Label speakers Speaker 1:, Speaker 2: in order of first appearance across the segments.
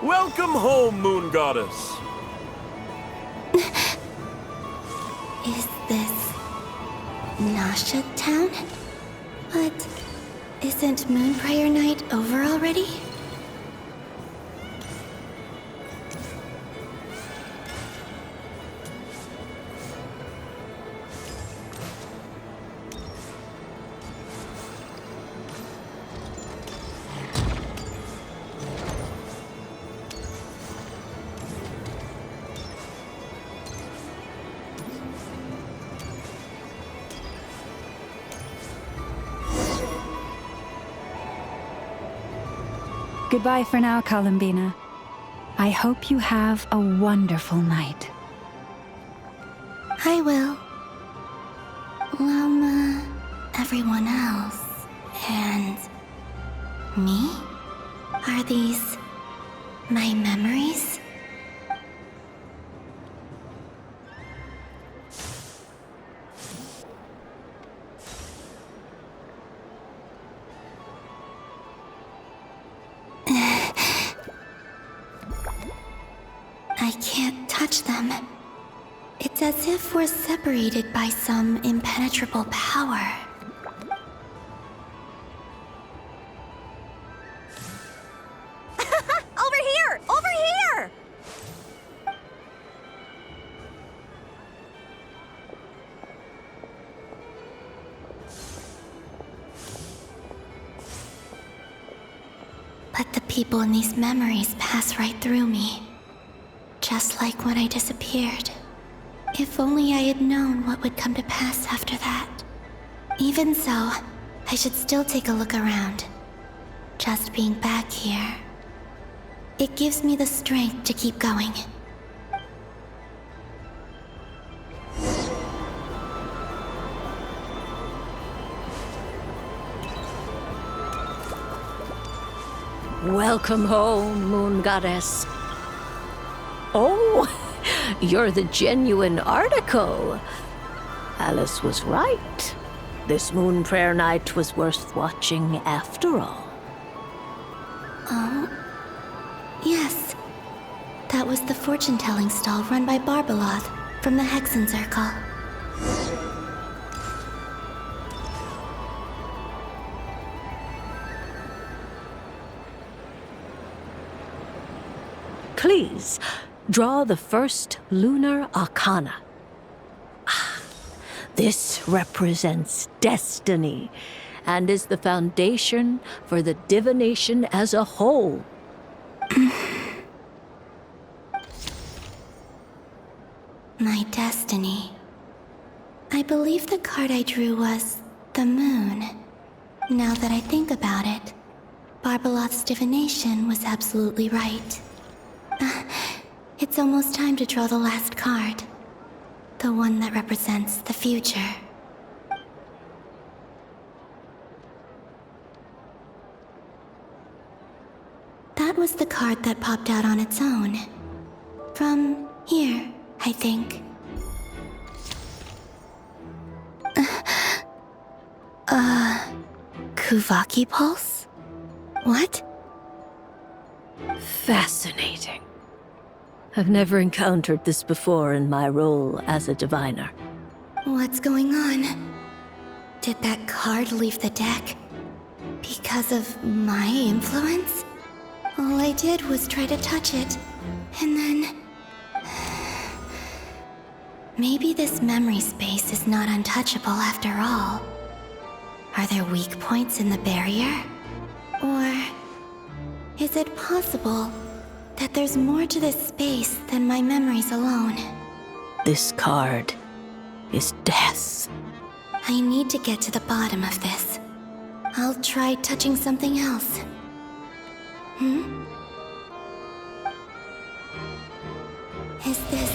Speaker 1: Welcome home, Moon Goddess.
Speaker 2: Is this Nasha Town? But isn't Moon Prayer Night over already?
Speaker 3: Goodbye for now, Columbina. I hope you have a wonderful night.
Speaker 2: I will. Everyone else. And me? Are these my memories? I can't touch them. It's as if we're separated by some impenetrable power.
Speaker 4: Over here! Over here!
Speaker 2: But the people in these memories pass right through me. Just like when I disappeared. If only I had known what would come to pass after that. Even so, I should still take a look around. Just being back here. It gives me the strength to keep going.
Speaker 5: Welcome home, Moon Goddess. Oh, you're the genuine article. Alice was right. This Moon Prayer Night was worth watching after all.
Speaker 2: Oh? Yes. That was the fortune-telling stall run by Barbeloth from the Hexen Circle.
Speaker 5: Please, draw the first lunar arcana. This represents destiny and is the foundation for the divination as a whole.
Speaker 2: My destiny. I believe the card I drew was the moon. Now that I think about it, Barbeloth's divination was absolutely right. It's almost time to draw the last card. The one that represents the future. That was the card that popped out on its own. From here, I think. Kuvaki Pulse? What?
Speaker 5: Fascinating. I've never encountered this before in my role as a diviner.
Speaker 2: What's going on? Did that card leave the deck? Because of my influence? All I did was try to touch it, and then... Maybe this memory space is not untouchable after all. Are there weak points in the barrier? Or... is it possible that there's more to this space than my memories alone?
Speaker 5: This card is death.
Speaker 2: I need to get to the bottom of this. I'll try touching something else. Is this...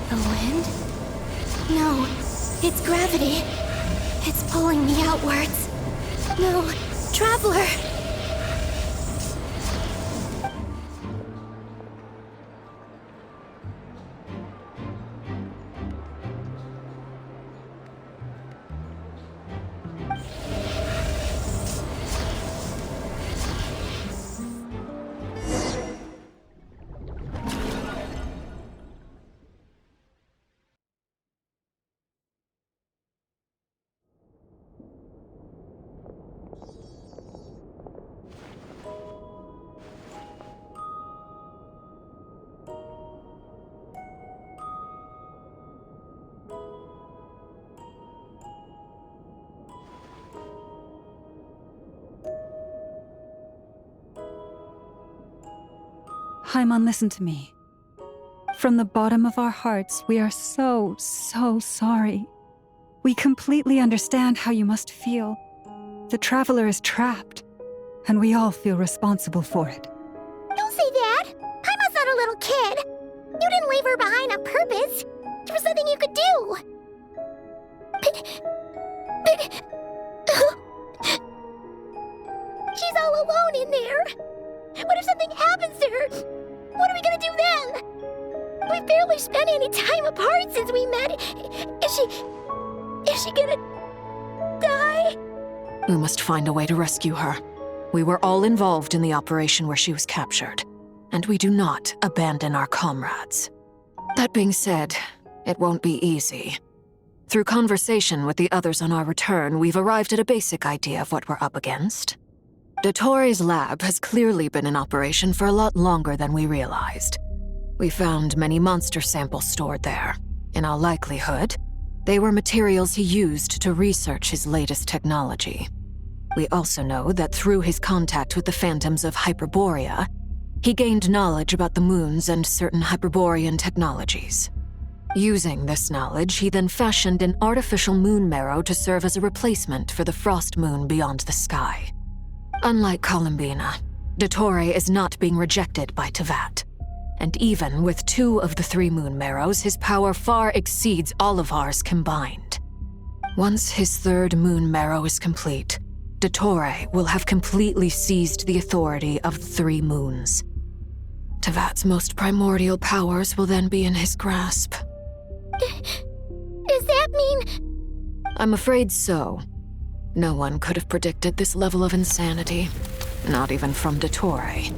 Speaker 2: the wind? No, it's gravity. It's pulling me outwards. No, Traveler!
Speaker 3: Paimon, listen to me. From the bottom of our hearts, we are so sorry. We completely understand how you must feel. The Traveler is trapped, and we all feel responsible for it.
Speaker 6: Don't say that! Paimon's not a little kid! You didn't leave her behind on purpose! There was nothing you could do! But... She's all alone in there! What if something happens to her? What are we gonna do then? We've barely spent any time apart since we met. Is she gonna die?
Speaker 7: We must find a way to rescue her. We were all involved in the operation where she was captured, and we do not abandon our comrades. That being said, it won't be easy. Through conversation with the others on our return, we've arrived at a basic idea of what we're up against. Dottore's lab has clearly been in operation for a lot longer than we realized. We found many monster samples stored there. In all likelihood, they were materials he used to research his latest technology. We also know that through his contact with the phantoms of Hyperborea, he gained knowledge about the moons and certain Hyperborean technologies. Using this knowledge, he then fashioned an artificial moon marrow to serve as a replacement for the frost moon beyond the sky. Unlike Columbina, Dottore is not being rejected by Teyvat. And even with 2 of the 3 moon marrows, his power far exceeds all of ours combined. Once his 3rd moon marrow is complete, Dottore will have completely seized the authority of the 3 moons. Teyvat's most primordial powers will then be in his grasp.
Speaker 6: Does that mean...
Speaker 7: I'm afraid so. No one could have predicted this level of insanity, not even from Dottore.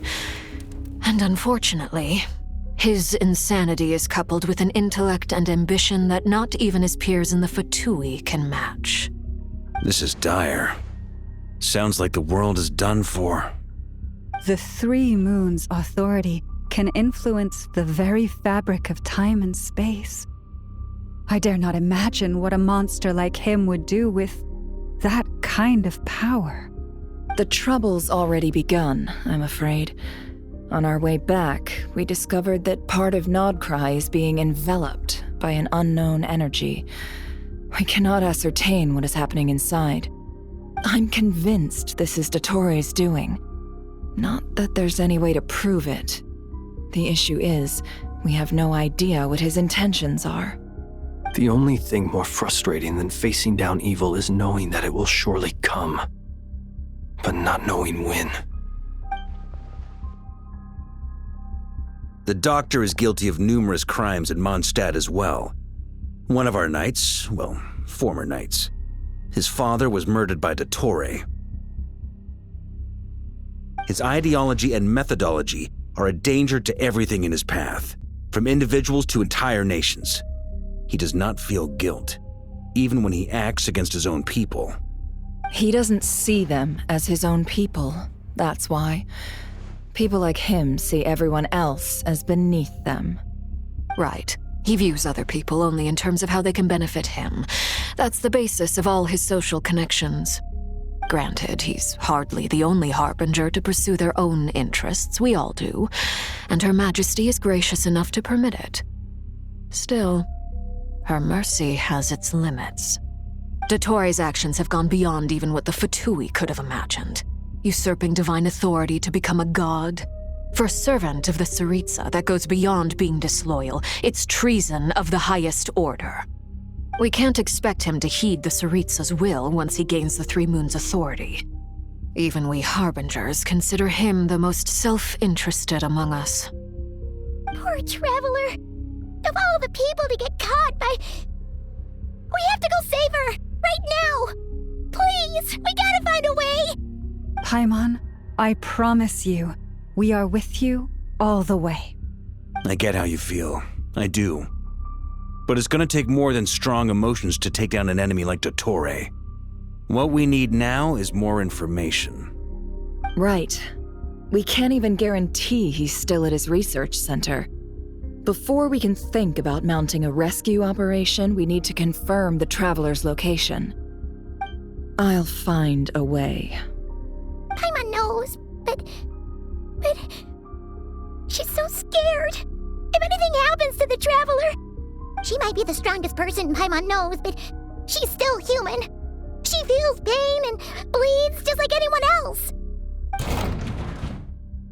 Speaker 7: And unfortunately, his insanity is coupled with an intellect and ambition that not even his peers in the Fatui can match.
Speaker 1: This is dire. Sounds like the world is done for.
Speaker 3: The 3 moons' authority can influence the very fabric of time and space. I dare not imagine what a monster like him would do with that kind of power.
Speaker 8: The trouble's already begun, I'm afraid. On our way back, we discovered that part of Nodcry is being enveloped by an unknown energy. We cannot ascertain what is happening inside. I'm convinced this is Dottore's doing. Not that there's any way to prove it. The issue is, we have no idea what his intentions are.
Speaker 9: The only thing more frustrating than facing down evil is knowing that it will surely come, but not knowing when.
Speaker 1: The doctor is guilty of numerous crimes at Mondstadt as well. One of our knights, well, former knights, his father was murdered by Dottore. His ideology and methodology are a danger to everything in his path, from individuals to entire nations. He does not feel guilt, even when he acts against his own people.
Speaker 8: He doesn't see them as his own people, that's why. People like him see everyone else as beneath them.
Speaker 7: Right. He views other people only in terms of how they can benefit him. That's the basis of all his social connections. Granted, he's hardly the only harbinger to pursue their own interests. We all do. And Her Majesty is gracious enough to permit it. Still, her mercy has its limits. Dottore's actions have gone beyond even what the Fatui could have imagined. Usurping divine authority to become a god. For a servant of the Tsaritsa, that goes beyond being disloyal. It's treason of the highest order. We can't expect him to heed the Tsaritsa's will once he gains the 3 moons' authority. Even we harbingers consider him the most self-interested among us.
Speaker 6: Poor Traveler. Of all the people to get caught by... We have to go save her! Right now! Please! We gotta find a way!
Speaker 3: Paimon, I promise you, we are with you all the way.
Speaker 1: I get how you feel. I do. But it's gonna take more than strong emotions to take down an enemy like Dottore. What we need now is more information.
Speaker 8: Right. We can't even guarantee he's still at his research center. Before we can think about mounting a rescue operation, we need to confirm the Traveler's location. I'll find a way.
Speaker 6: Paimon knows, but... She's so to the Traveler. She might be the strongest person Paimon knows, but she's still human. She feels pain and bleeds just like anyone else.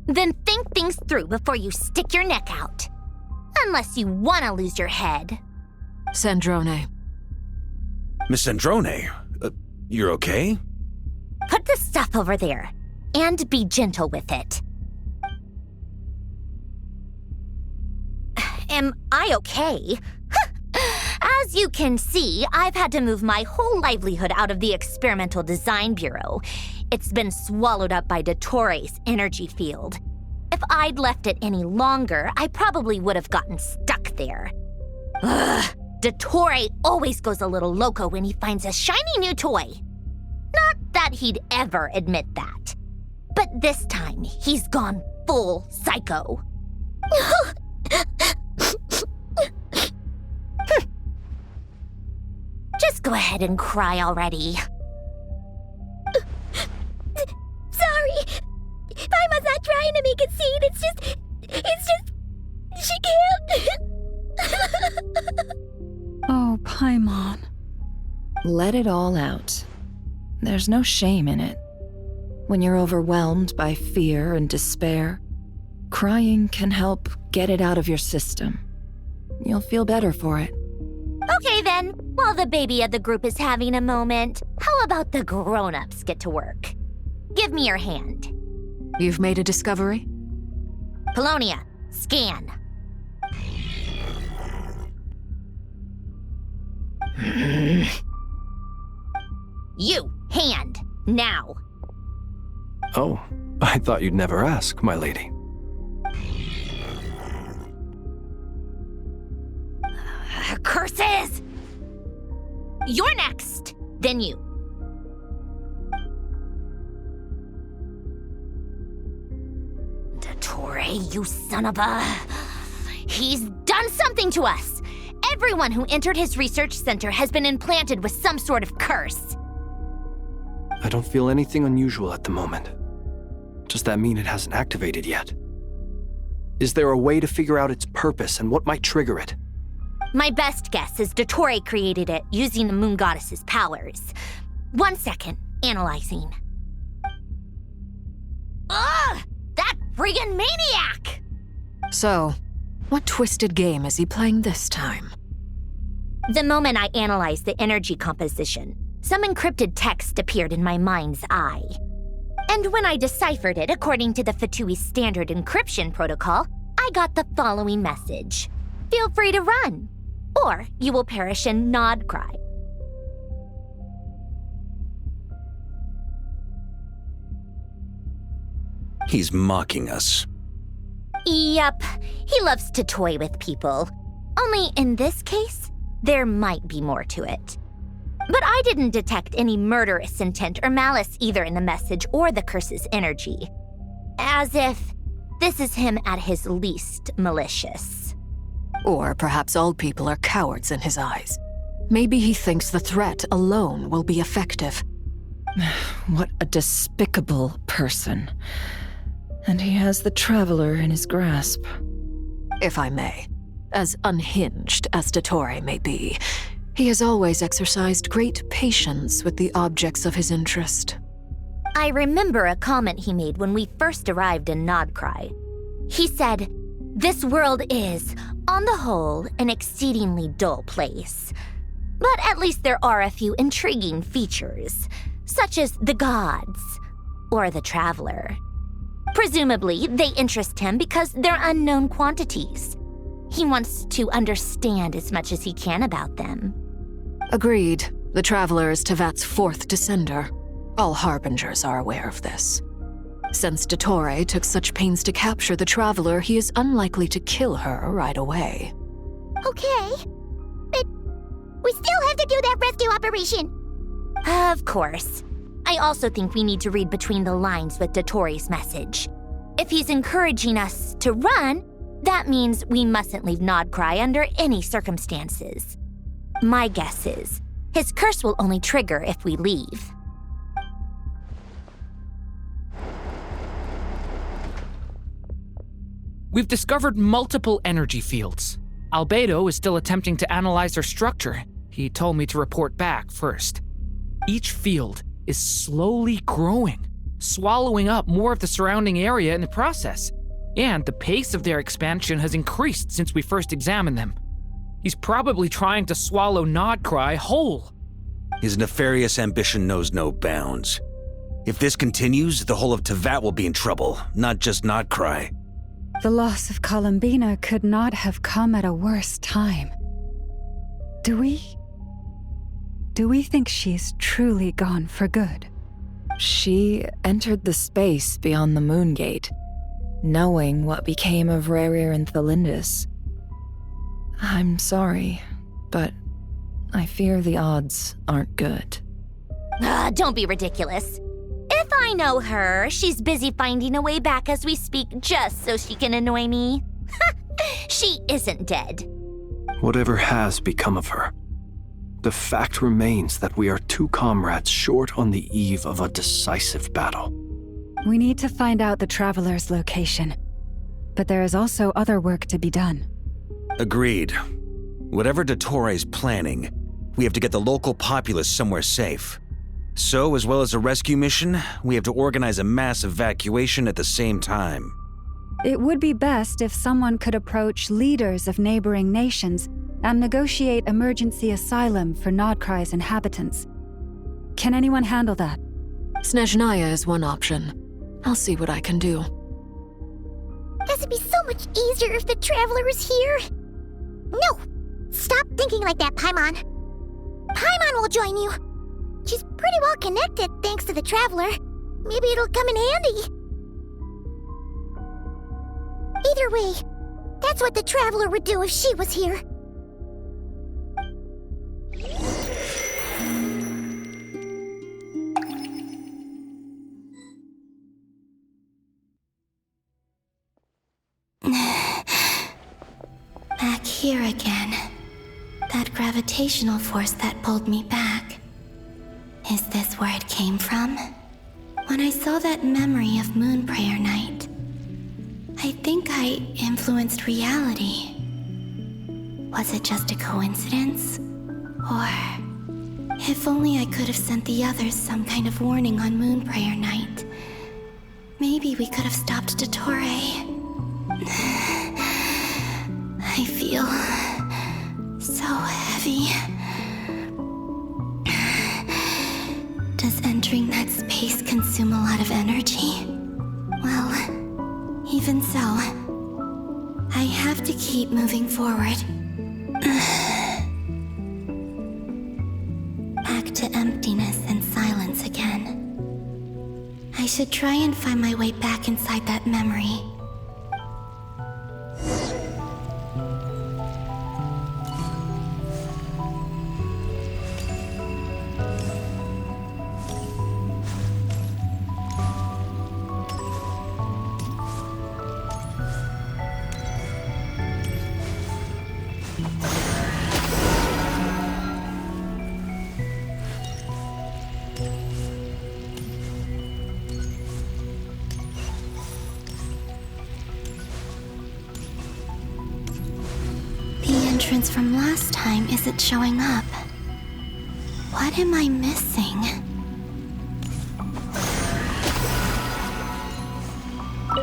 Speaker 4: Then think things through before you stick your neck out. Unless you want to lose your head.
Speaker 7: Sandrone.
Speaker 1: Miss Sandrone, you're okay?
Speaker 4: Put the stuff over there. And be gentle with it. Am I okay? As you can see, I've had to move my whole livelihood out of the Experimental Design Bureau. It's been swallowed up by Dottoro's energy field. If I'd left it any longer, I probably would have gotten stuck there. Ugh, Dottore always goes a little loco when he finds a shiny new toy. Not that he'd ever admit that. But this time, he's gone full psycho. Just go ahead and cry already.
Speaker 6: Sorry. Paimon's not trying to make a scene. It's just, she can't.
Speaker 3: Oh, Paimon.
Speaker 8: Let it all out. There's no shame in it. When you're overwhelmed by fear and despair, crying can help get it out of your system. You'll feel better for it.
Speaker 4: Okay then, while the baby of the group is having a moment, how about the grown-ups get to work? Give me your hand.
Speaker 7: You've made a discovery?
Speaker 4: Polonia, scan. You, hand, now.
Speaker 9: Oh, I thought you'd never ask, my lady.
Speaker 4: Curses! You're next, then you. Dottore, you son of a... He's done something to us! Everyone who entered his research center has been implanted with some sort of curse.
Speaker 9: I don't feel anything unusual at the moment. Does that mean it hasn't activated yet? Is there a way to figure out its purpose and what might trigger it?
Speaker 4: My best guess is Dottore created it using the Moon Goddess's powers. 1 second, analyzing. Ugh! That friggin' maniac!
Speaker 7: So, what twisted game is he playing this time?
Speaker 4: The moment I analyzed the energy composition, some encrypted text appeared in my mind's eye. And when I deciphered it according to the Fatui standard encryption protocol, I got the following message. Feel free to run, or you will perish in nod cry.
Speaker 1: He's mocking us.
Speaker 4: Yep, he loves to toy with people. Only in this case, there might be more to it. But I didn't detect any murderous intent or malice either in the message or the curse's energy. As if this is him at his least malicious.
Speaker 7: Or perhaps all people are cowards in his eyes. Maybe he thinks the threat alone will be effective.
Speaker 8: What a despicable person. And he has the Traveler in his grasp.
Speaker 7: If I may, as unhinged as Dottore may be, he has always exercised great patience with the objects of his interest.
Speaker 4: I remember a comment he made when we first arrived in Nodcry. He said, "This world is, on the whole, an exceedingly dull place. But at least there are a few intriguing features, such as the gods, or the Traveler. Presumably, they interest him because they're unknown quantities. He wants to understand as much as he can about them."
Speaker 7: Agreed. The Traveler is Tevat's fourth descender. All Harbingers are aware of this. Since Dottore took such pains to capture the Traveler, he is unlikely to kill her right away.
Speaker 6: Okay, but we still have to do that rescue operation.
Speaker 4: Of course. I also think we need to read between the lines with Dottore's message. If he's encouraging us to run, that means we mustn't leave Nodcry under any circumstances. My guess is, his curse will only trigger if we leave.
Speaker 10: We've discovered multiple energy fields. Albedo is still attempting to analyze their structure. He told me to report back first. Each field is slowly growing, swallowing up more of the surrounding area in the process. And the pace of their expansion has increased since we first examined them. He's probably trying to swallow Nodcry whole.
Speaker 1: His nefarious ambition knows no bounds. If this continues, the whole of Tevat will be in trouble, not just Nodcry.
Speaker 3: The loss of Columbina could not have come at a worse time. Do we think she's truly gone for good?
Speaker 8: She entered the space beyond the Moon Gate, knowing what became of Rerir and Thalindus. I'm sorry, but I fear the odds aren't good.
Speaker 4: Don't be ridiculous. If I know her, she's busy finding a way back as we speak just so she can annoy me. She isn't dead.
Speaker 9: Whatever has become of her, the fact remains that we are two comrades short on the eve of a decisive battle.
Speaker 3: We need to find out the Traveler's location. But there is also other work to be done.
Speaker 1: Agreed. Whatever Dottore planning, we have to get the local populace somewhere safe. So, as well as a rescue mission, we have to organize a mass evacuation at the same time.
Speaker 3: It would be best if someone could approach leaders of neighboring nations and negotiate emergency asylum for Nodcry's inhabitants. Can anyone handle that?
Speaker 7: Snezhnaya is one option. I'll see what I can do.
Speaker 6: Guess it'd be so much easier if the Traveler was here. No! Stop thinking like that, Paimon. Paimon will join you. She's pretty well connected thanks to the Traveler. Maybe it'll come in handy. Either way, that's what the Traveler would do if she was here.
Speaker 2: Back here again. That gravitational force that pulled me back. Is this where it came from? When I saw that memory of Moon Prayer Night, I think I influenced reality. Was it just a coincidence? Or, if only I could have sent the others some kind of warning on Moon Prayer Night, maybe we could have stopped Dottore. I feel so heavy. Does entering that space consume a lot of energy? Well, even so, I have to keep moving forward. Back to emptiness and silence again. I should try and find my way back inside that memory. Entrance from last time isn't showing up. What am I missing?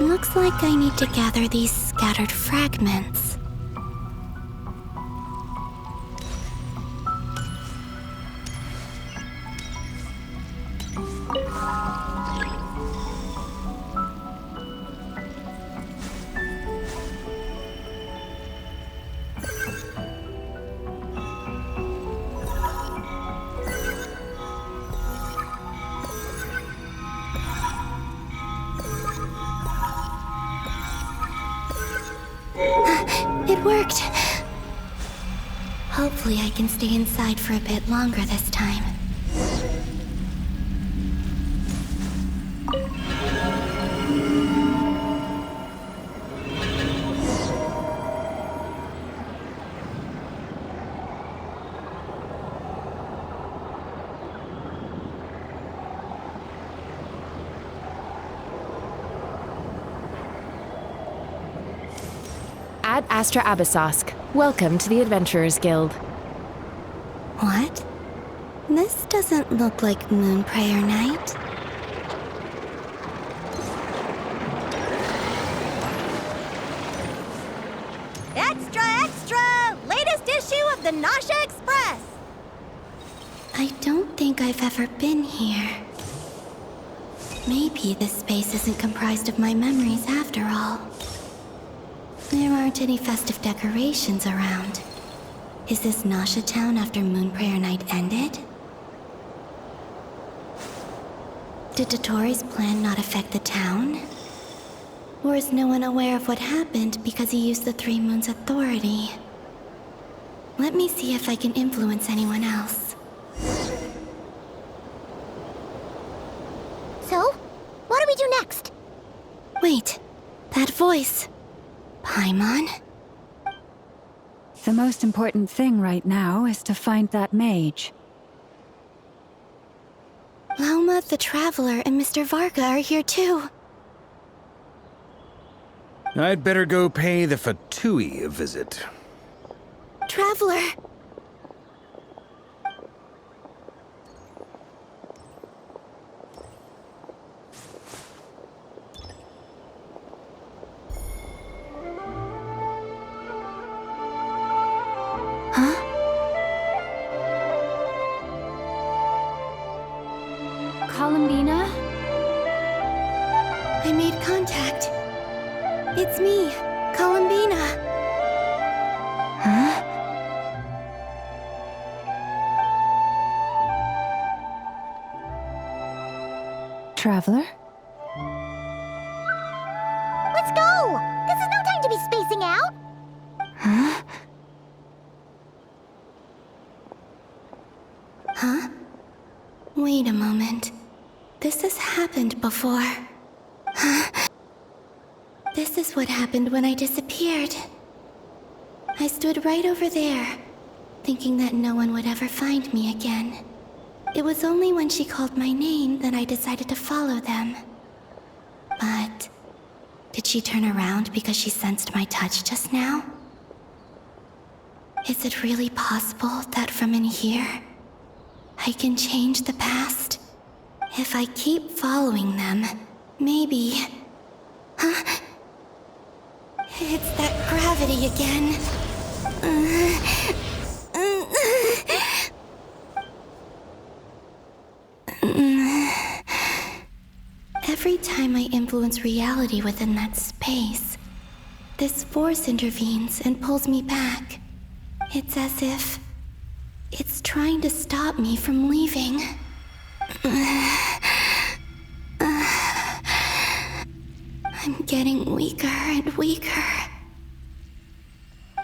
Speaker 2: Looks like I need to gather these scattered fragments. It worked! Hopefully I can stay inside for a bit longer this time.
Speaker 11: Ad Astra Abyssosque. Welcome to the Adventurers Guild.
Speaker 2: What? This doesn't look like Moon Prayer Night.
Speaker 4: Extra, extra! Latest issue of the Nausea Express!
Speaker 2: I don't think I've ever been here. Maybe this space isn't comprised of my memories after all. There aren't any festive decorations around. Is this Nausea Town after Moon Prayer Night ended? Did Dottoro's plan not affect the town? Or is no one aware of what happened because he used the Three Moons' authority? Let me see if I can influence anyone else.
Speaker 6: So, what do we do next?
Speaker 2: Wait, that voice. Paimon?
Speaker 3: The most important thing right now is to find that mage.
Speaker 2: Lauma the Traveler and Mr. Varga are here too.
Speaker 1: I'd better go pay the Fatui a visit.
Speaker 2: Traveler! Columbina? I made contact. It's me, Columbina. Huh?
Speaker 3: Traveler?
Speaker 6: Let's go! This is no time to be spacing out!
Speaker 2: Huh? Huh? Wait a moment. This has happened before. Huh? This is what happened when I disappeared. I stood right over there, thinking that no one would ever find me again. It was only when she called my name that I decided to follow them. But did she turn around because she sensed my touch just now? Is it really possible that from in here, I can change the past? If I keep following them, maybe... Huh? It's that gravity again. Every time I influence reality within that space, this force intervenes and pulls me back. It's as if it's trying to stop me from leaving. I'm getting weaker and weaker.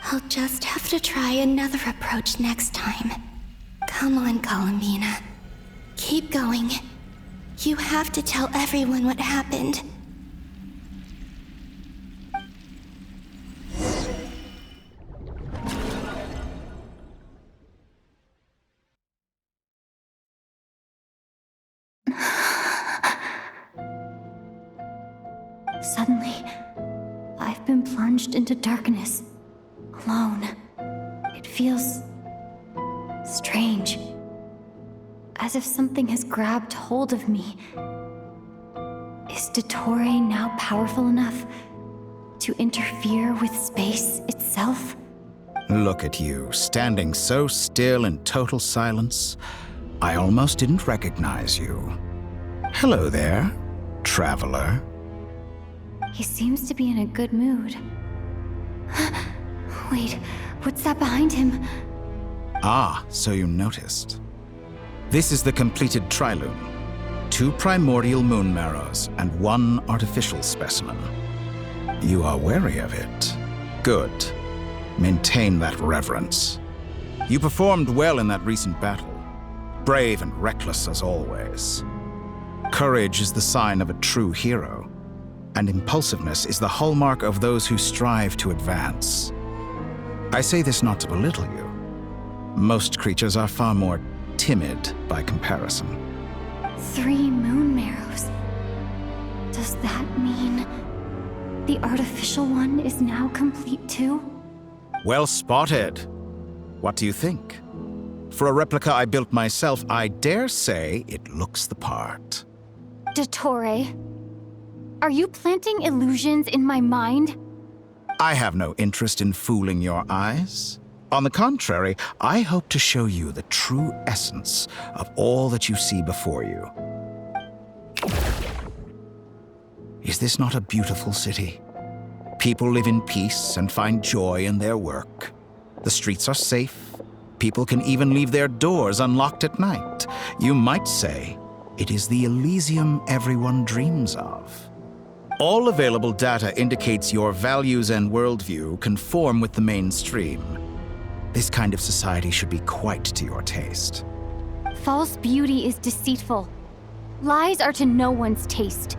Speaker 2: I'll just have to try another approach next time. Come on, Columbina. Keep going. You have to tell everyone what happened.
Speaker 12: Suddenly, I've been plunged into darkness, alone. It feels strange, as if something has grabbed hold of me. Is Dottore now powerful enough to interfere with space itself?
Speaker 13: Look at you, standing so still in total silence. I almost didn't recognize you. Hello there, traveler.
Speaker 12: He seems to be in a good mood. Wait, what's that behind him?
Speaker 13: Ah, so you noticed. This is the completed Trilune. 2 primordial moon marrows and 1 artificial specimen. You are wary of it. Good. Maintain that reverence. You performed well in that recent battle. Brave and reckless as always. Courage is the sign of a true hero, and impulsiveness is the hallmark of those who strive to advance. I say this not to belittle you. Most creatures are far more timid by comparison.
Speaker 12: 3 moon marrows. Does that mean the artificial one is now complete too?
Speaker 13: Well spotted. What do you think? For a replica I built myself, I dare say it looks the part.
Speaker 12: Dottore, are you planting illusions in my mind?
Speaker 13: I have no interest in fooling your eyes. On the contrary, I hope to show you the true essence of all that you see before you. Is this not a beautiful city? People live in peace and find joy in their work. The streets are safe. People can even leave their doors unlocked at night. You might say it is the Elysium everyone dreams of. All available data indicates your values and worldview conform with the mainstream. This kind of society should be quite to your taste.
Speaker 12: False beauty is deceitful. Lies are to no one's taste.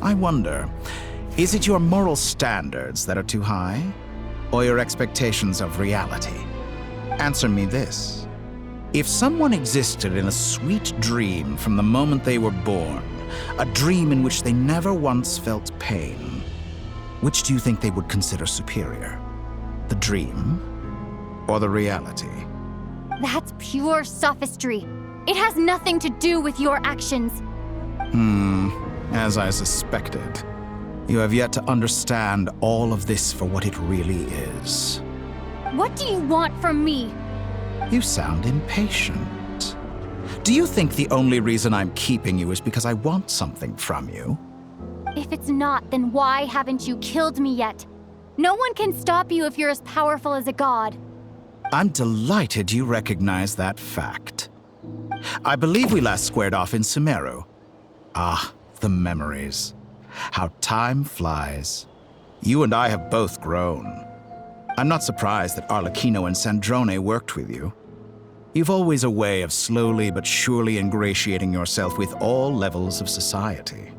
Speaker 13: I wonder, is it your moral standards that are too high? Or your expectations of reality? Answer me this. If someone existed in a sweet dream from the moment they were born, a dream in which they never once felt pain, which do you think they would consider superior? The dream or the reality?
Speaker 12: That's pure sophistry. It has nothing to do with your actions.
Speaker 13: As I suspected. You have yet to understand all of this for what it really is.
Speaker 12: What do you want from me?
Speaker 13: You sound impatient. Do you think the only reason I'm keeping you is because I want something from you?
Speaker 12: If it's not, then why haven't you killed me yet? No one can stop you if you're as powerful as a god.
Speaker 13: I'm delighted you recognize that fact. I believe we last squared off in Sumeru. Ah, the memories. How time flies. You and I have both grown. I'm not surprised that Arlecchino and Sandrone worked with you. You've always a way of slowly but surely ingratiating yourself with all levels of society.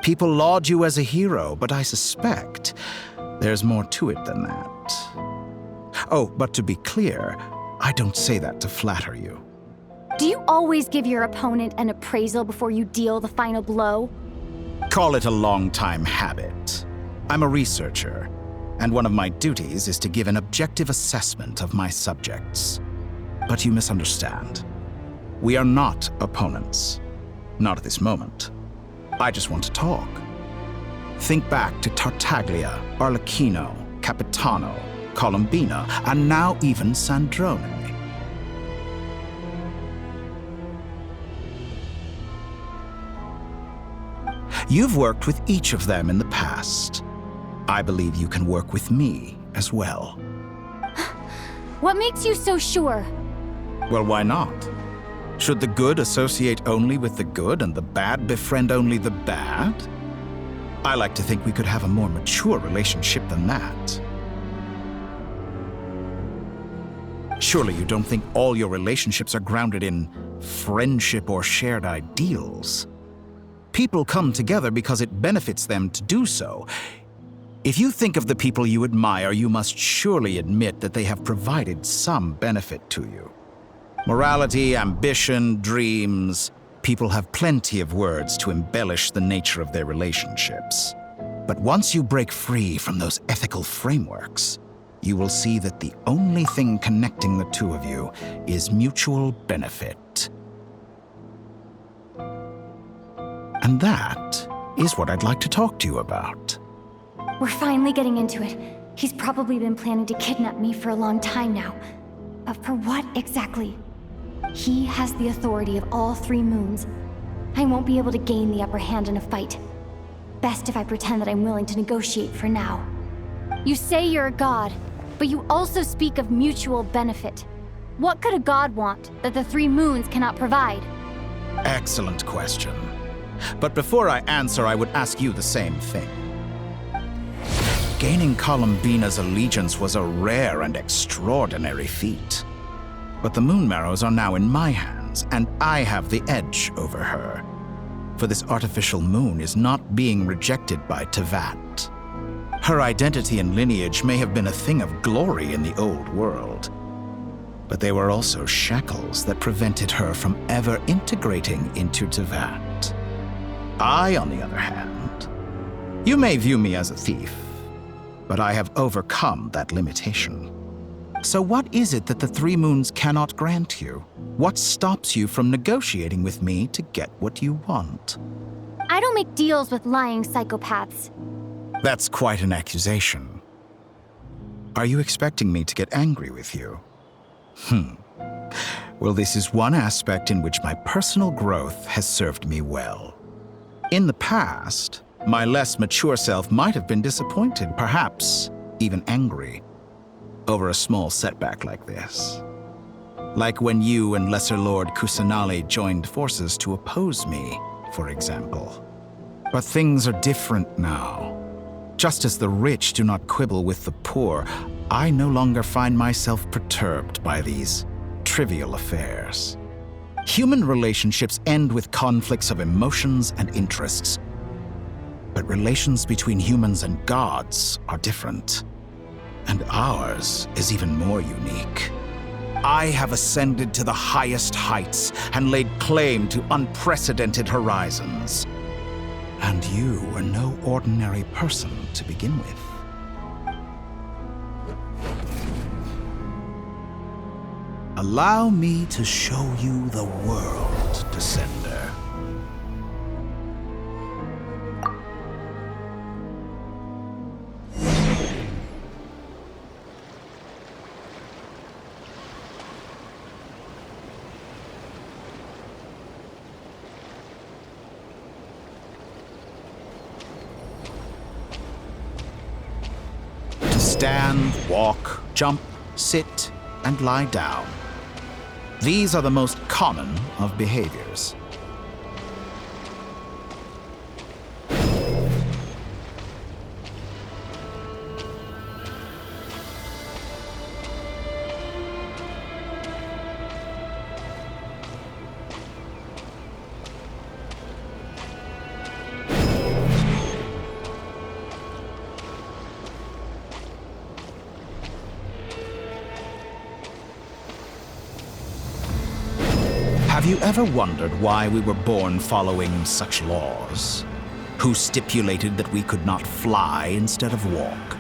Speaker 13: People laud you as a hero, but I suspect there's more to it than that. Oh, but to be clear, I don't say that to flatter you.
Speaker 12: Do you always give your opponent an appraisal before you deal the final blow?
Speaker 13: Call it a long-time habit. I'm a researcher, and one of my duties is to give an objective assessment of my subjects. But you misunderstand. We are not opponents. Not at this moment. I just want to talk. Think back to Tartaglia, Arlecchino, Capitano, Colombina, and now even Sandrone. You've worked with each of them in the past. I believe you can work with me as well.
Speaker 12: What makes you so sure?
Speaker 13: Well, why not? Should the good associate only with the good and the bad befriend only the bad? I like to think we could have a more mature relationship than that. Surely you don't think all your relationships are grounded in friendship or shared ideals? People come together because it benefits them to do so. If you think of the people you admire, you must surely admit that they have provided some benefit to you. Morality, ambition, dreams. People have plenty of words to embellish the nature of their relationships. But once you break free from those ethical frameworks, you will see that the only thing connecting the two of you is mutual benefit. And that is what I'd like to talk to you about.
Speaker 12: We're finally getting into it. He's probably been planning to kidnap me for a long time now. But for what exactly? He has the authority of all 3 moons. I won't be able to gain the upper hand in a fight. Best if I pretend that I'm willing to negotiate for now. You say you're a god, but you also speak of mutual benefit. What could a god want that the 3 moons cannot provide?
Speaker 13: Excellent question. But before I answer, I would ask you the same thing. Gaining Colombina's allegiance was a rare and extraordinary feat. But the Moon Marrows are now in my hands, and I have the edge over her. For this artificial moon is not being rejected by Tevat. Her identity and lineage may have been a thing of glory in the old world, but they were also shackles that prevented her from ever integrating into Tevat. I, on the other hand, you may view me as a thief, but I have overcome that limitation. So what is it that the Three Moons cannot grant you? What stops you from negotiating with me to get what you want?
Speaker 12: I don't make deals with lying psychopaths.
Speaker 13: That's quite an accusation. Are you expecting me to get angry with you? Well, this is one aspect in which my personal growth has served me well. In the past, my less mature self might have been disappointed, perhaps even angry, over a small setback like this. Like when you and Lesser Lord Kusanali joined forces to oppose me, for example. But things are different now. Just as the rich do not quibble with the poor, I no longer find myself perturbed by these trivial affairs. Human relationships end with conflicts of emotions and interests. But relations between humans and gods are different. And ours is even more unique. I have ascended to the highest heights and laid claim to unprecedented horizons. And you are no ordinary person to begin with. Allow me to show you the world, Descender. Stand, walk, jump, sit, and lie down. These are the most common of behaviors. Have you ever wondered why we were born following such laws? Who stipulated that we could not fly instead of walk?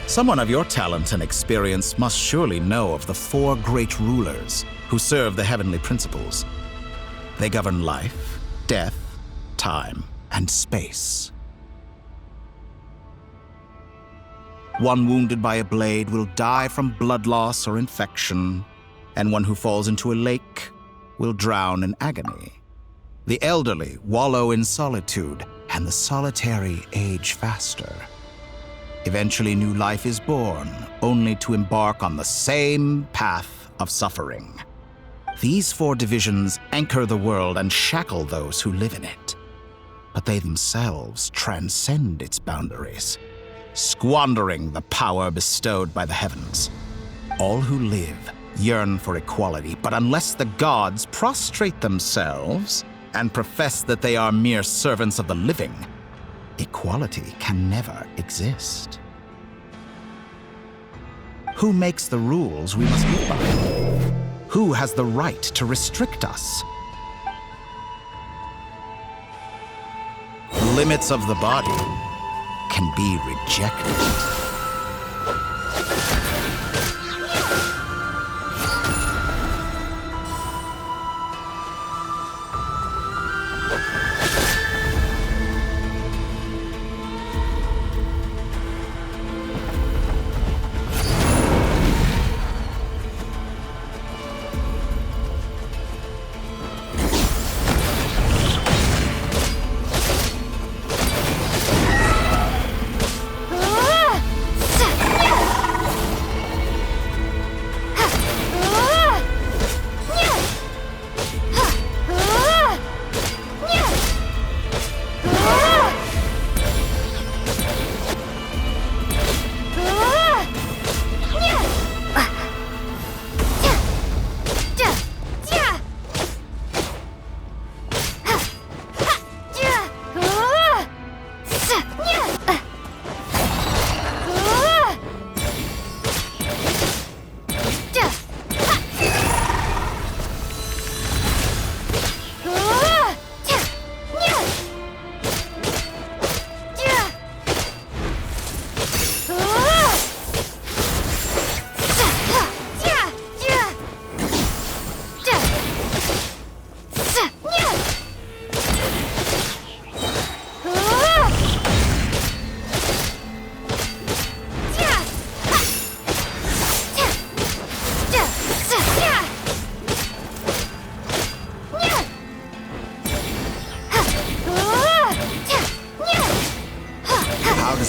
Speaker 13: Someone of your talent and experience must surely know of the four great rulers who serve the heavenly principles. They govern life, death, time, and space. One wounded by a blade will die from blood loss or infection, and one who falls into a lake will drown in agony. The elderly wallow in solitude, and the solitary age faster. Eventually, new life is born, only to embark on the same path of suffering. These four divisions anchor the world and shackle those who live in it. But they themselves transcend its boundaries, squandering the power bestowed by the heavens. All who live yearn for equality, but unless the gods prostrate themselves and profess that they are mere servants of the living, equality can never exist. Who makes the rules we must live by? Who has the right to restrict us? Limits of the body can be rejected.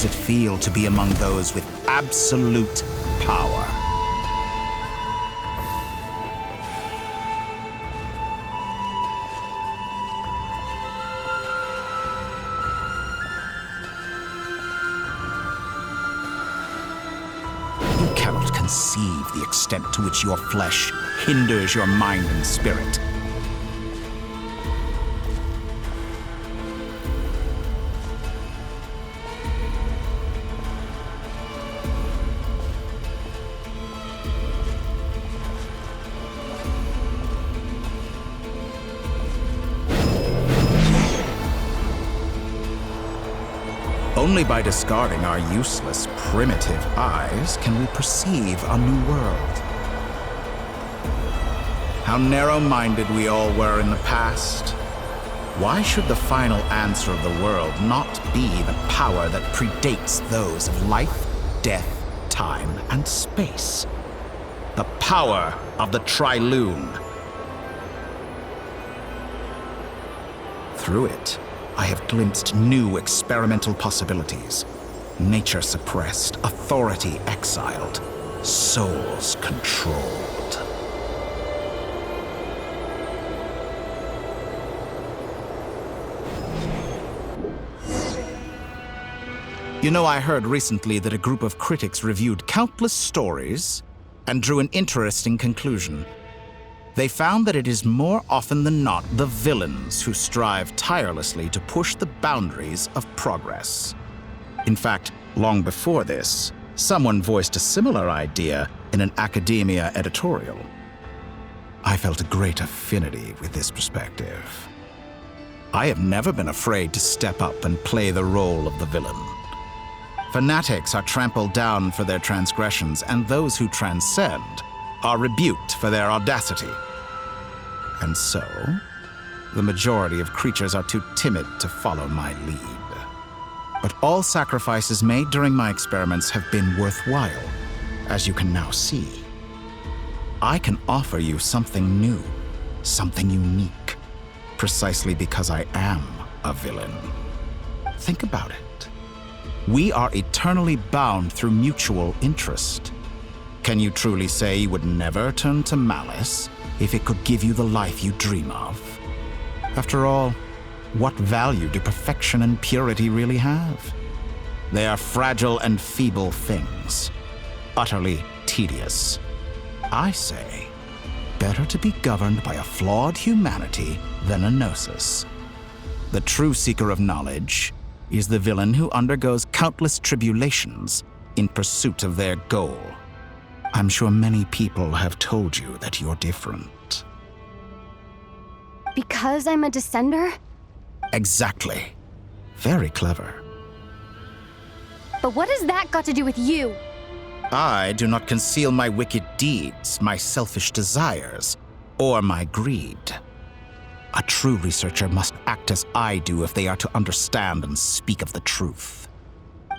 Speaker 13: does it feel to be among those with absolute power? You cannot conceive the extent to which your flesh hinders your mind and spirit. Only by discarding our useless, primitive eyes can we perceive a new world. How narrow-minded we all were in the past. Why should the final answer of the world not be the power that predates those of life, death, time, and space? The power of the Trilune. Through it, I have glimpsed new experimental possibilities. Nature suppressed, authority exiled, souls controlled. You know, I heard recently that a group of critics reviewed countless stories and drew an interesting conclusion. They found that it is more often than not the villains who strive tirelessly to push the boundaries of progress. In fact, long before this, someone voiced a similar idea in an academia editorial. I felt a great affinity with this perspective. I have never been afraid to step up and play the role of the villain. Fanatics are trampled down for their transgressions, and those who transcend are rebuked for their audacity. And so, the majority of creatures are too timid to follow my lead. But all sacrifices made during my experiments have been worthwhile, as you can now see. I can offer you something new, something unique, precisely because I am a villain. Think about it. We are eternally bound through mutual interest. Can you truly say you would never turn to malice if it could give you the life you dream of? After all, what value do perfection and purity really have? They are fragile and feeble things, utterly tedious. I say, better to be governed by a flawed humanity than a gnosis. The true seeker of knowledge is the villain who undergoes countless tribulations in pursuit of their goal. I'm sure many people have told you that you're different.
Speaker 12: Because I'm a descender?
Speaker 13: Exactly. Very clever.
Speaker 12: But what has that got to do with you?
Speaker 13: I do not conceal my wicked deeds, my selfish desires, or my greed. A true researcher must act as I do if they are to understand and speak of the truth.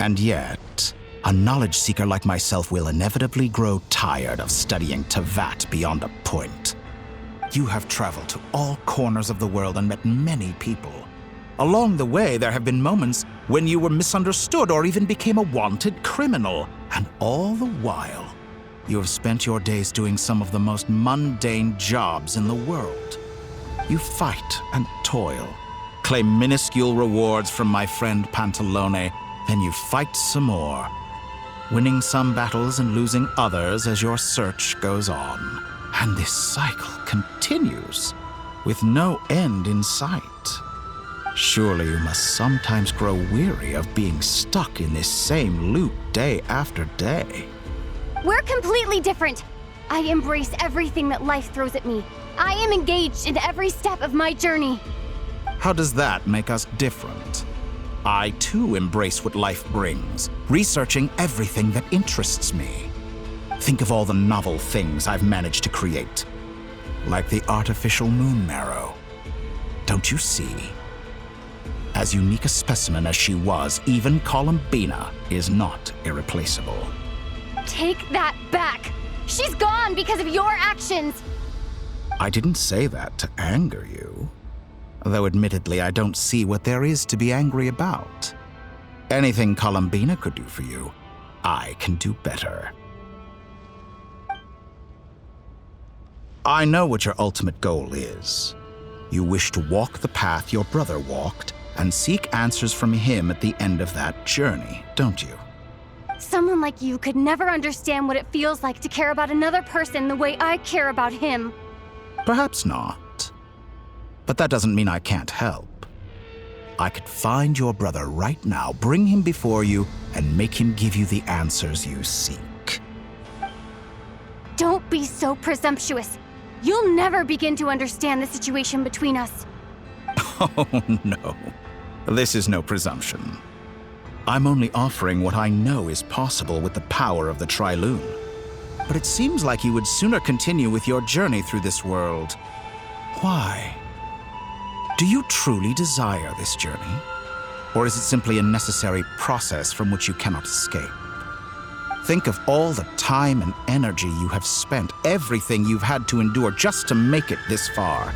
Speaker 13: And yet, a knowledge seeker like myself will inevitably grow tired of studying Tevat beyond a point. You have traveled to all corners of the world and met many people. Along the way, there have been moments when you were misunderstood or even became a wanted criminal. And all the while, you have spent your days doing some of the most mundane jobs in the world. You fight and toil, claim minuscule rewards from my friend Pantalone, then you fight some more, winning some battles and losing others as your search goes on. And this cycle continues, with no end in sight. Surely you must sometimes grow weary of being stuck in this same loop day after day.
Speaker 12: We're completely different. I embrace everything that life throws at me. I am engaged in every step of my journey.
Speaker 13: How does that make us different? I too embrace what life brings, researching everything that interests me. Think of all the novel things I've managed to create, like the artificial moon marrow. Don't you see? As unique a specimen as she was, even Columbina is not irreplaceable.
Speaker 12: Take that back! She's gone because of your actions!
Speaker 13: I didn't say that to anger you. Though admittedly, I don't see what there is to be angry about. Anything Columbina could do for you, I can do better. I know what your ultimate goal is. You wish to walk the path your brother walked and seek answers from him at the end of that journey, don't you?
Speaker 12: Someone like you could never understand what it feels like to care about another person the way I care about him.
Speaker 13: Perhaps not. But that doesn't mean I can't help. I could find your brother right now, bring him before you, and make him give you the answers you seek.
Speaker 12: Don't be so presumptuous. You'll never begin to understand the situation between us.
Speaker 13: Oh, no. This is no presumption. I'm only offering what I know is possible with the power of the Trilune. But it seems like you would sooner continue with your journey through this world. Why? Do you truly desire this journey? Or is it simply a necessary process from which you cannot escape? Think of all the time and energy you have spent, everything you've had to endure just to make it this far.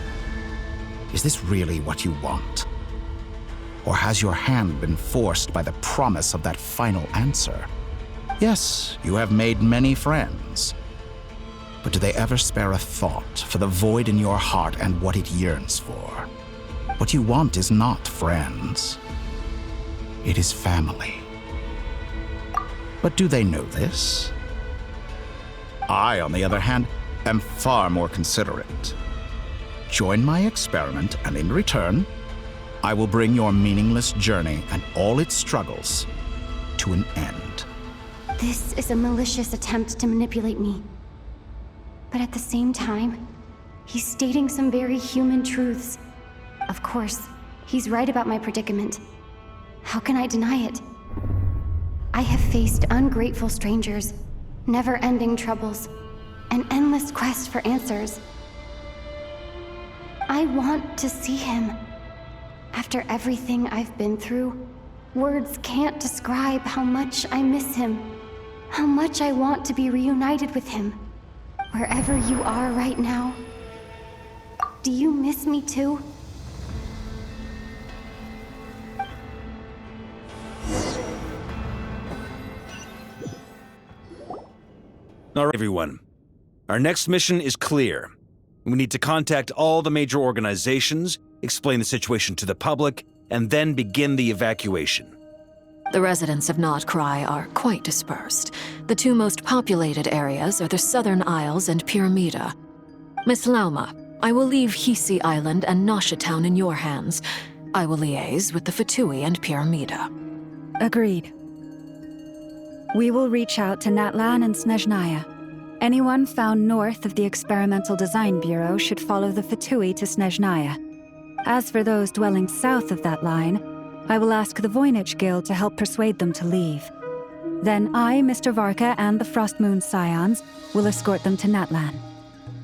Speaker 13: Is this really what you want? Or has your hand been forced by the promise of that final answer? Yes, you have made many friends. But do they ever spare a thought for the void in your heart and what it yearns for? What you want is not friends. It is family. But do they know this? I, on the other hand, am far more considerate. Join my experiment, and in return, I will bring your meaningless journey and all its struggles to an end.
Speaker 12: This is a malicious attempt to manipulate me. But at the same time, he's stating some very human truths. Of course, he's right about my predicament. How can I deny it? I have faced ungrateful strangers, never-ending troubles, an endless quest for answers. I want to see him. After everything I've been through, words can't describe how much I miss him, how much I want to be reunited with him. Wherever you are right now, do you miss me too?
Speaker 1: All right, everyone. Our next mission is clear. We need to contact all the major organizations, explain the situation to the public, and then begin the evacuation.
Speaker 7: The residents of Nodcry are quite dispersed. The two most populated areas are the Southern Isles and Pyramida. Miss Lauma, I will leave Hisi Island and Nasha Town in your hands. I will liaise with the Fatui and Pyramida.
Speaker 3: Agreed. We will reach out to Natlan and Snezhnaya. Anyone found north of the Experimental Design Bureau should follow the Fatui to Snezhnaya. As for those dwelling south of that line, I will ask the Voynich Guild to help persuade them to leave. Then I, Mr. Varka, and the Frostmoon Scions will escort them to Natlan.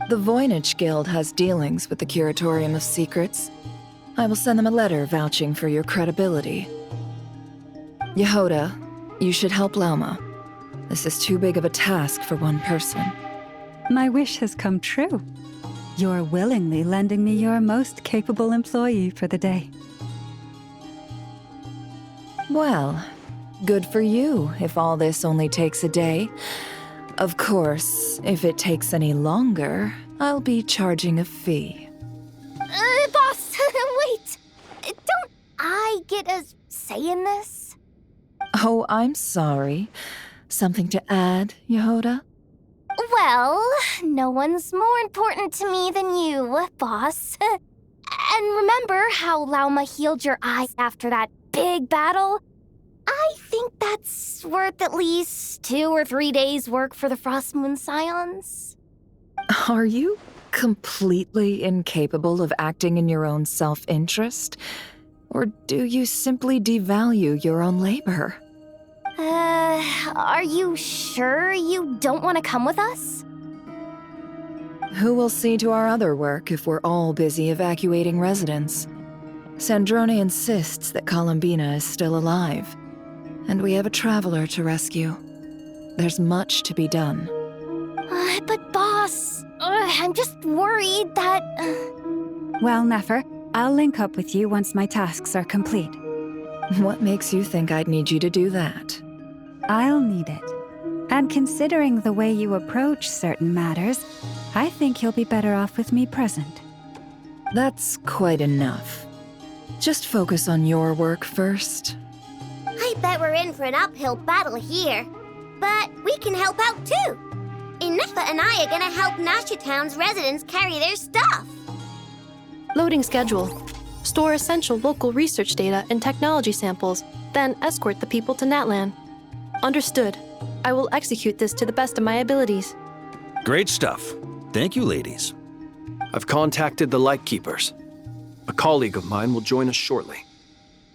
Speaker 8: The Voynich Guild has dealings with the Curatorium of Secrets. I will send them a letter vouching for your credibility. Yehoda, you should help Lauma. This is too big of a task for one person.
Speaker 3: My wish has come true. You're willingly lending me your most capable employee for the day.
Speaker 8: Well, good for you if all this only takes a day. Of course, if it takes any longer, I'll be charging a fee.
Speaker 6: Boss, wait! Don't I get a say in this?
Speaker 8: Oh, I'm sorry. Something to add, Yehoda?
Speaker 6: Well, no one's more important to me than you, boss. And remember how Lauma healed your eyes after that big battle? I think that's worth at least 2 or 3 days' work for the Frostmoon Scions.
Speaker 8: Are you completely incapable of acting in your own self-interest? Or do you simply devalue your own labor?
Speaker 6: Are you sure you don't want to come with us?
Speaker 8: Who will see to our other work if we're all busy evacuating residents? Sandrone insists that Columbina is still alive, and we have a traveler to rescue. There's much to be done.
Speaker 6: But boss, I'm just worried that...
Speaker 3: Well, Nefer, I'll link up with you once my tasks are complete.
Speaker 8: What makes you think I'd need you to do that?
Speaker 3: I'll need it. And considering the way you approach certain matters, I think you'll be better off with me present.
Speaker 8: That's quite enough. Just focus on your work first.
Speaker 6: I bet we're in for an uphill battle here. But we can help out too. Ineffa and I are gonna help Nashatown's residents carry their stuff.
Speaker 14: Loading schedule. Store essential local research data and technology samples, then escort the people to Natlan. Understood. I will execute this to the best of my abilities.
Speaker 1: Great stuff. Thank you, ladies.
Speaker 9: I've contacted the Lightkeepers. A colleague of mine will join us shortly.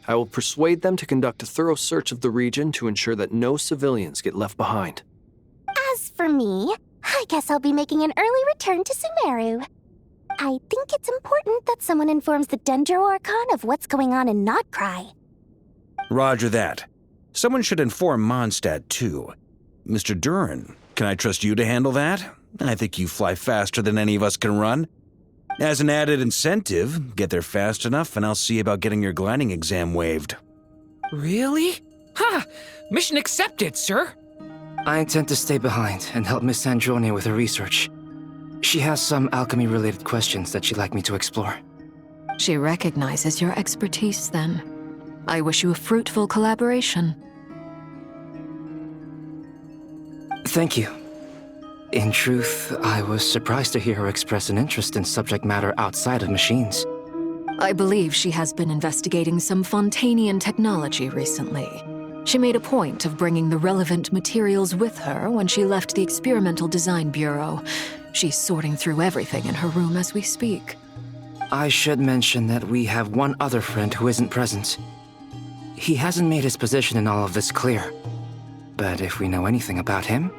Speaker 9: I will persuade them to conduct a thorough search of the region to ensure that no civilians get left behind.
Speaker 6: As for me, I guess I'll be making an early return to Sumeru. I think it's important that someone informs the Dendro Archon of what's going on in Nodcry.
Speaker 1: Roger that. Someone should inform Mondstadt, too. Mr. Duran, can I trust you to handle that? I think you fly faster than any of us can run. As an added incentive, get there fast enough and I'll see about getting your gliding exam waived.
Speaker 10: Really? Ha! Mission accepted, sir.
Speaker 15: I intend to stay behind and help Miss Sandrone with her research. She has some alchemy-related questions that she'd like me to explore.
Speaker 7: She recognizes your expertise, then. I wish you a fruitful collaboration.
Speaker 15: Thank you. In truth, I was surprised to hear her express an interest in subject matter outside of machines.
Speaker 7: I believe she has been investigating some Fontanian technology recently. She made a point of bringing the relevant materials with her when she left the Experimental Design Bureau. She's sorting through everything in her room as we speak.
Speaker 15: I should mention that we have one other friend who isn't present. He hasn't made his position in all of this clear. But if we know anything about him,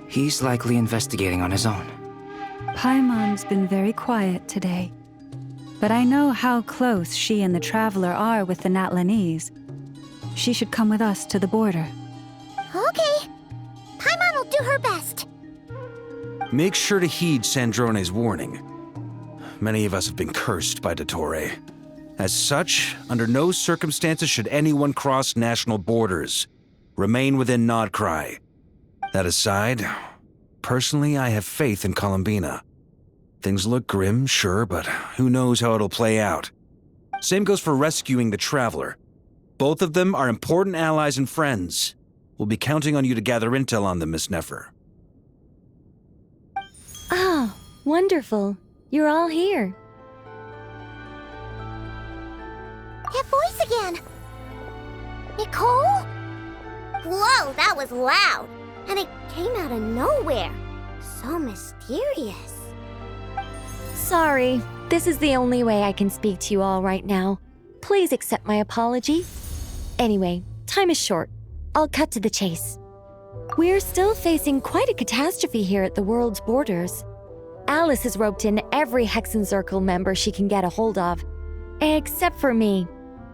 Speaker 15: he's likely investigating on his own.
Speaker 3: Paimon's been very quiet today. But I know how close she and the Traveler are with the Natlanese. She should come with us to the border.
Speaker 6: Okay. Paimon will do her best.
Speaker 1: Make sure to heed Sandrone's warning. Many of us have been cursed by Dottore. As such, under no circumstances should anyone cross national borders. Remain within Nodcry. That aside, personally, I have faith in Columbina. Things look grim, sure, but who knows how it'll play out. Same goes for rescuing the Traveler. Both of them are important allies and friends. We'll be counting on you to gather intel on them, Miss Nefer.
Speaker 16: Ah, wonderful. You're all here.
Speaker 6: That voice again! Nicole? Whoa, that was loud! And it came out of nowhere. So mysterious.
Speaker 16: Sorry, this is the only way I can speak to you all right now. Please accept my apology. Anyway, time is short. I'll cut to the chase. We're still facing quite a catastrophe here at the world's borders. Alice has roped in every Hexen Circle member she can get a hold of. Except for me.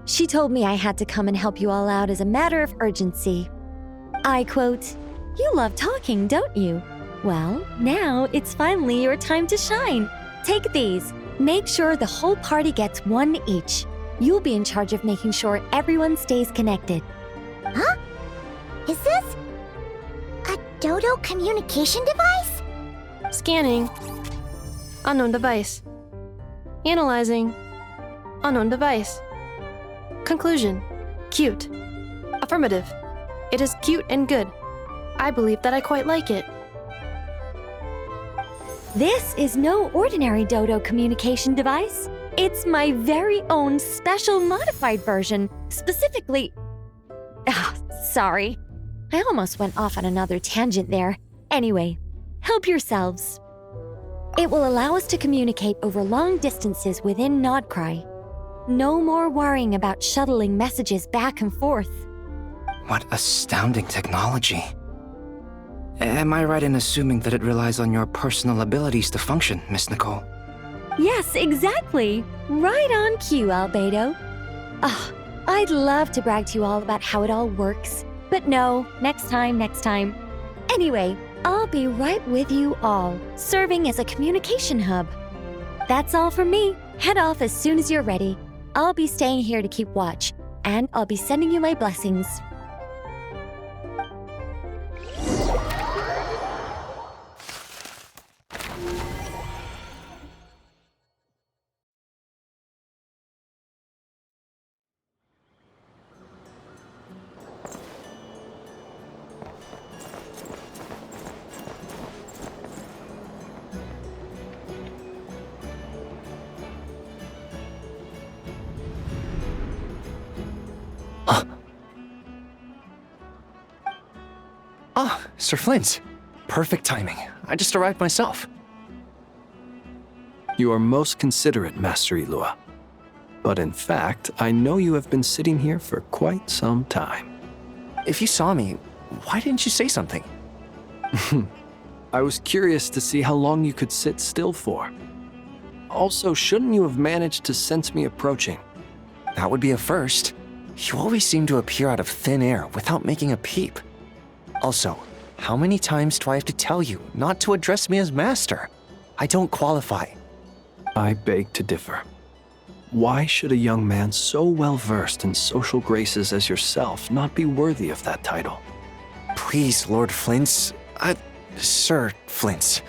Speaker 16: She told me I had to come and help you all out as a matter of urgency. I quote, "You love talking, don't you? Well, now it's finally your time to shine. Take these. Make sure the whole party gets one each. You'll be in charge of making sure everyone stays connected."
Speaker 6: Huh? Is this a Dodo communication device?
Speaker 14: Scanning. Unknown device. Analyzing. Unknown device. Conclusion. Cute. Affirmative. It is cute and good. I believe that I quite like it.
Speaker 16: This is no ordinary Dodo communication device. It's my very own special modified version, specifically... sorry. I almost went off on another tangent there. Anyway, help yourselves. It will allow us to communicate over long distances within Nodcry. No more worrying about shuttling messages back and forth.
Speaker 15: What astounding technology. Am I right in assuming that it relies on your personal abilities to function, Miss Nicole?
Speaker 16: Yes, exactly. Right on cue, Albedo. I'd love to brag to you all about how it all works. But no, next time. Anyway, I'll be right with you all, serving as a communication hub. That's all from me. Head off as soon as you're ready. I'll be staying here to keep watch. and I'll be sending you my blessings.
Speaker 15: Sir Flint. Perfect timing. I just arrived myself.
Speaker 9: You are most considerate, Master Ilua. But in fact, I know you have been sitting here for quite some time.
Speaker 15: If you saw me, why didn't you say something?
Speaker 9: I was curious to see how long you could sit still for. Also, shouldn't you have managed to sense me approaching?
Speaker 15: That would be a first. You always seem to appear out of thin air without making a peep. Also, how many times do I have to tell you not to address me as master? I don't qualify.
Speaker 9: I beg to differ. Why should a young man so well versed in social graces as yourself not be worthy of that title?
Speaker 15: Please, Lord Flint. Sir Flint.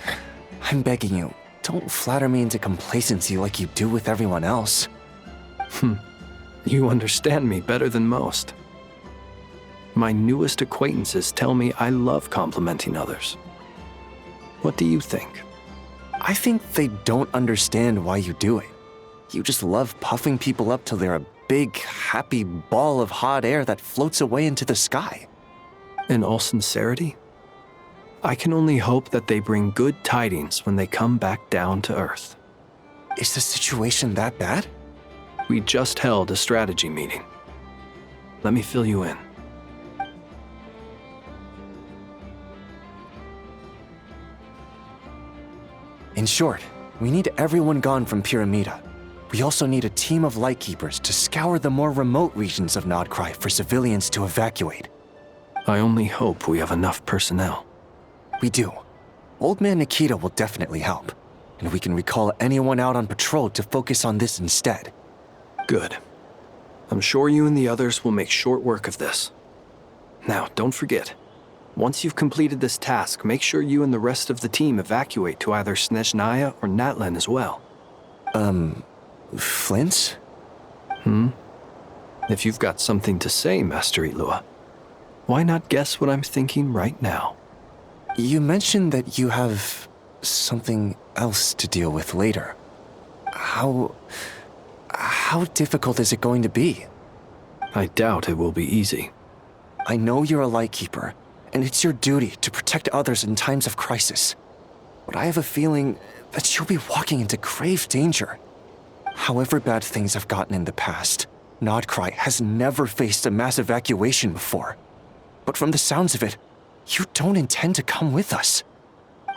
Speaker 15: I'm begging you, don't flatter me into complacency like you do with everyone else.
Speaker 9: You understand me better than most. My newest acquaintances tell me I love complimenting others. What do you think?
Speaker 15: I think they don't understand why you do it. You just love puffing people up till they're a big, happy ball of hot air that floats away into the sky.
Speaker 9: In all sincerity, I can only hope that they bring good tidings when they come back down to Earth.
Speaker 15: Is the situation that bad?
Speaker 9: We just held a strategy meeting. Let me fill you in.
Speaker 15: In short, we need everyone gone from Pyramida. We also need a team of Lightkeepers to scour the more remote regions of Nodcry for civilians to evacuate.
Speaker 9: I only hope we have enough personnel.
Speaker 15: We do. Old Man Nikita will definitely help, and we can recall anyone out on patrol to focus on this instead.
Speaker 9: Good. I'm sure you and the others will make short work of this. Now, don't forget, once you've completed this task, make sure you and the rest of the team evacuate to either Snezhnaya or Natlan as well.
Speaker 15: Flint?
Speaker 9: If you've got something to say, Master Ilua, why not guess what I'm thinking right now?
Speaker 15: You mentioned that you have something else to deal with later. How difficult is it going to be?
Speaker 9: I doubt it will be easy.
Speaker 15: I know you're a Lightkeeper, and it's your duty to protect others in times of crisis. But I have a feeling that you'll be walking into grave danger. However bad things have gotten in the past, Nodcry has never faced a mass evacuation before. But from the sounds of it, you don't intend to come with us.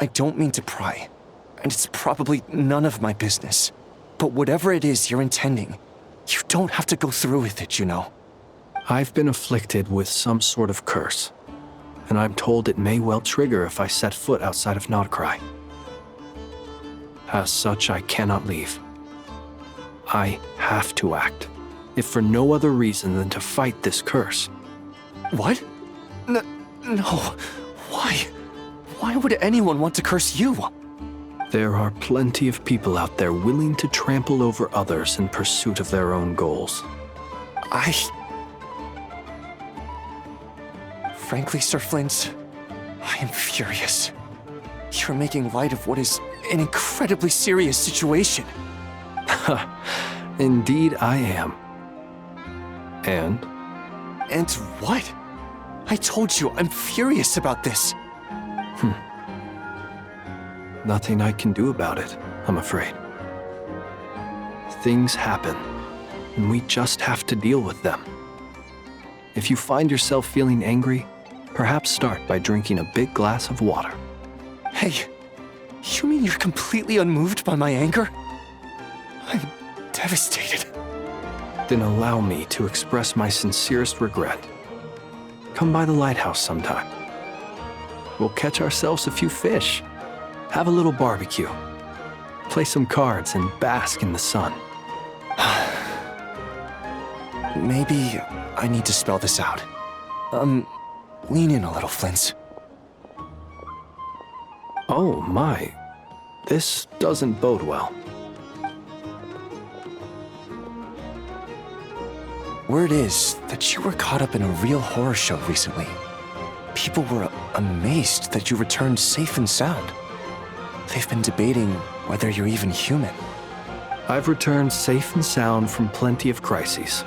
Speaker 15: I don't mean to pry, and it's probably none of my business. But whatever it is you're intending, you don't have to go through with it, you know.
Speaker 9: I've been afflicted with some sort of curse, and I'm told it may well trigger if I set foot outside of Nodcry. As such, I cannot leave. I have to act, if for no other reason than to fight this curse.
Speaker 15: What? No. Why? Why would anyone want to curse you?
Speaker 9: There are plenty of people out there willing to trample over others in pursuit of their own goals.
Speaker 15: Frankly, Sir Flint, I am furious. You're making light of what is an incredibly serious situation.
Speaker 9: Indeed I am. And?
Speaker 15: And what? I told you, I'm furious about this.
Speaker 9: Nothing I can do about it, I'm afraid. Things happen, and we just have to deal with them. If you find yourself feeling angry, perhaps start by drinking a big glass of water.
Speaker 15: Hey, you mean you're completely unmoved by my anger? I'm devastated.
Speaker 9: Then allow me to express my sincerest regret. Come by the lighthouse sometime. We'll catch ourselves a few fish, have a little barbecue, play some cards, and bask in the sun.
Speaker 15: maybe I need to spell this out. Lean in a little, Flint.
Speaker 9: Oh my. This doesn't bode well.
Speaker 15: Word is that you were caught up in a real horror show recently. People were amazed that you returned safe and sound. They've been debating whether you're even human.
Speaker 9: I've returned safe and sound from plenty of crises.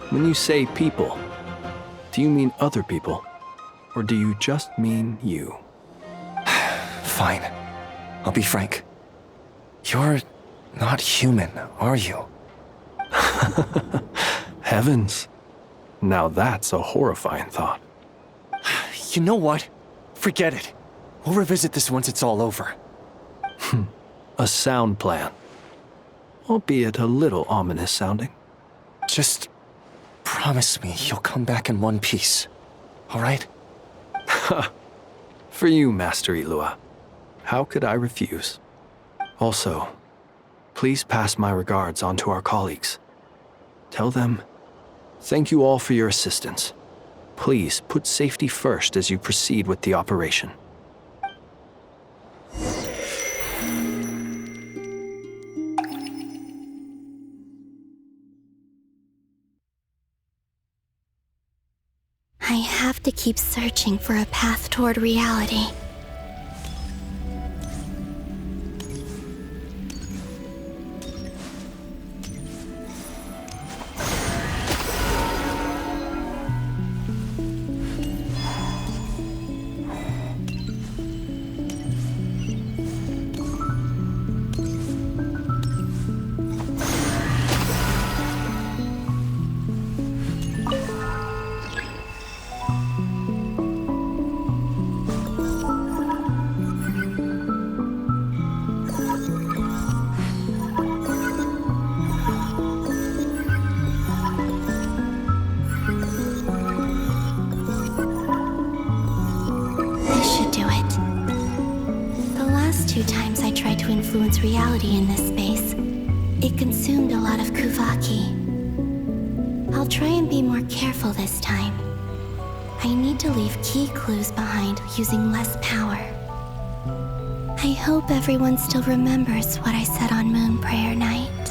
Speaker 9: When you say people, do you mean other people? Or do you just mean you?
Speaker 15: Fine. I'll be frank. You're not human, are you?
Speaker 9: Heavens. Now that's a horrifying thought.
Speaker 15: You know what? Forget it. We'll revisit this once it's all over.
Speaker 9: A sound plan. Albeit a little ominous sounding.
Speaker 15: Just promise me you'll come back in one piece, all right?
Speaker 9: For you, Master Ilua. How could I refuse? Also, please pass my regards on to our colleagues. Tell them, thank you all for your assistance. Please put safety first as you proceed with the operation.
Speaker 2: I have to keep searching for a path toward reality. Reality in this space. It consumed a lot of Kuvaki. I'll try and be more careful this time. I need to leave key clues behind using less power. I hope everyone still remembers what I said on Moon Prayer Night.